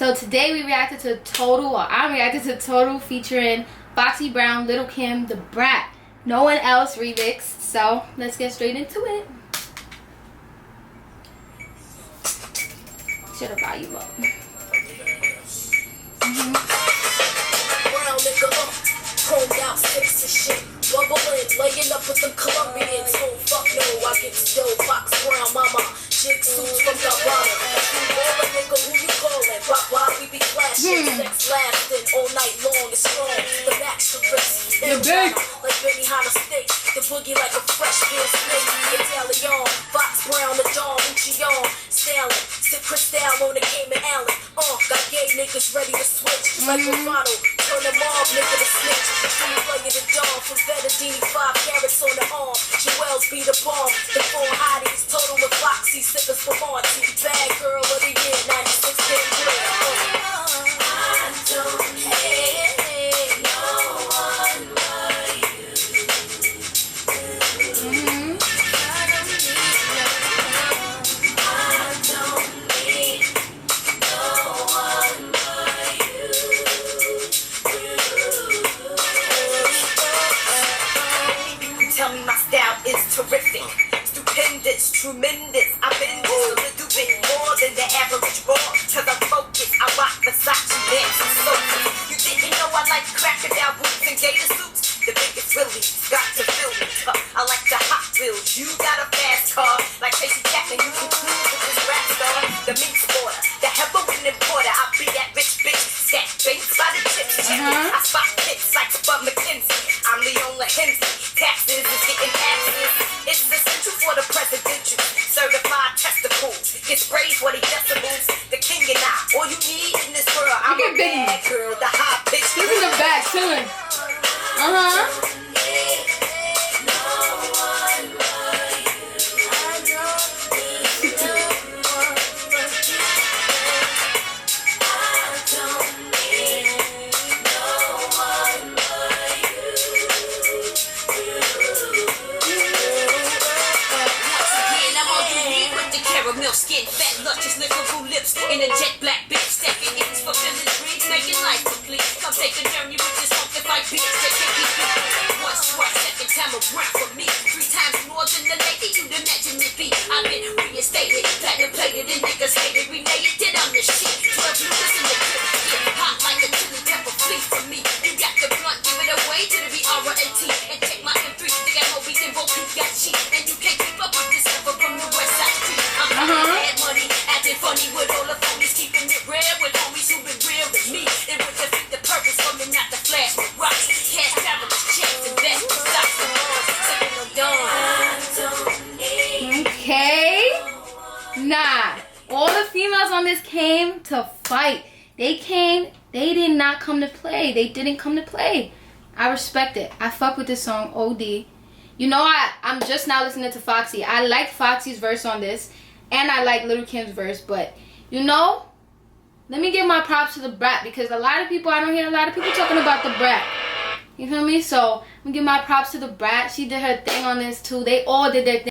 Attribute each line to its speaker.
Speaker 1: So today we reacted to Total, or I reacted to Total featuring Foxy Brown, Little Kim, the Brat. No one else remixed. So let's get straight into it. Should have volume up.
Speaker 2: Brown nigga up, chromed out sticks and shit. Bubbling, laying up with them Colombians. Oh fuck no, I get to yo, Fox Brown, mama. Jig suits from the bottom. You all a nigga, who you callin'? Why we be clashing? Sex lasting all night long, it's strong. The max the wrist. The big. Like Benny Hanna steak. The boogie like a fresh beer snake. Italian, Fox Brown, the Dawn, Lucian. Stalin, sit Cristal on the Cayman Island. Got gay niggas ready to switch. Like Romano, turn them off, nigga to snitch. Free play the dawn from Vedadini, 5 carats on the arm. Jewels be the bomb. The 4 hotties, Total with Foxy, sippers for Monty. Bad girl of the year, 96 damn good. I don't hate no one but you. Tell me my style is terrific, stupendous, tremendous. I've been just a little bit more than the average boy. Cause I'm focused, I rock Versace pants and sofas. You didn't know I like crocodile boots and gator suits? The biggest really got to feel me. I like the Hot Wheels. You got a fast car like Tracy Chapman. You can cruise with this rap star. The mink sporter, the heroin importer. I be that rich bitch, stack banks by the chips. I spot hits like Spud McKinsey. I'm Leona Hensley. Taxes is getting taxes. It's essential for the presidential. Certified testicles. Get sprayed for the decibels. The king and I. All you need in this world. I'm a bad girl. The high pitch.
Speaker 1: This is the back chilling.
Speaker 2: Skin, fat, luscious, lyrical lips, in a jet black bitch, stacking hits, fulfilling dreams, making life complete. Come take a journey with this funky fight bitch that can keep me. Once, twice, second time around for me. 3 times more than the lady you'd imagine it be. I've been reinstated, platinum plated, and niggas hated, renated, did I'm the shit. 12 lucas in the clip, get hot like a chili pepper, flee from me. You got the blunt, give it away to the B-R-A-T, and take my M3, they got Mobies and Bo Peep got cheap, and you can't keep up with this ever from the West Side Street. Bad money, acting funny with all the phonies, keeping it real with homies who been real with me. It would defeat the purpose for me not to flash with rocks. Cash travelers, checks, investments, stocks and bonds. Sipping on dawn.
Speaker 1: Okay. Nah. All the females on this came to fight. They came. They did not come to play. They didn't come to play. I respect it. I fuck with this song OD. You know, I'm just now listening to Foxy. I like Foxy's verse on this. And I like Little Kim's verse. But, you know, let me give my props to the Brat. Because a lot of people, I don't hear a lot of people talking about the Brat. You feel me? So, I'm going to give my props to the Brat. She did her thing on this too. They all did their thing.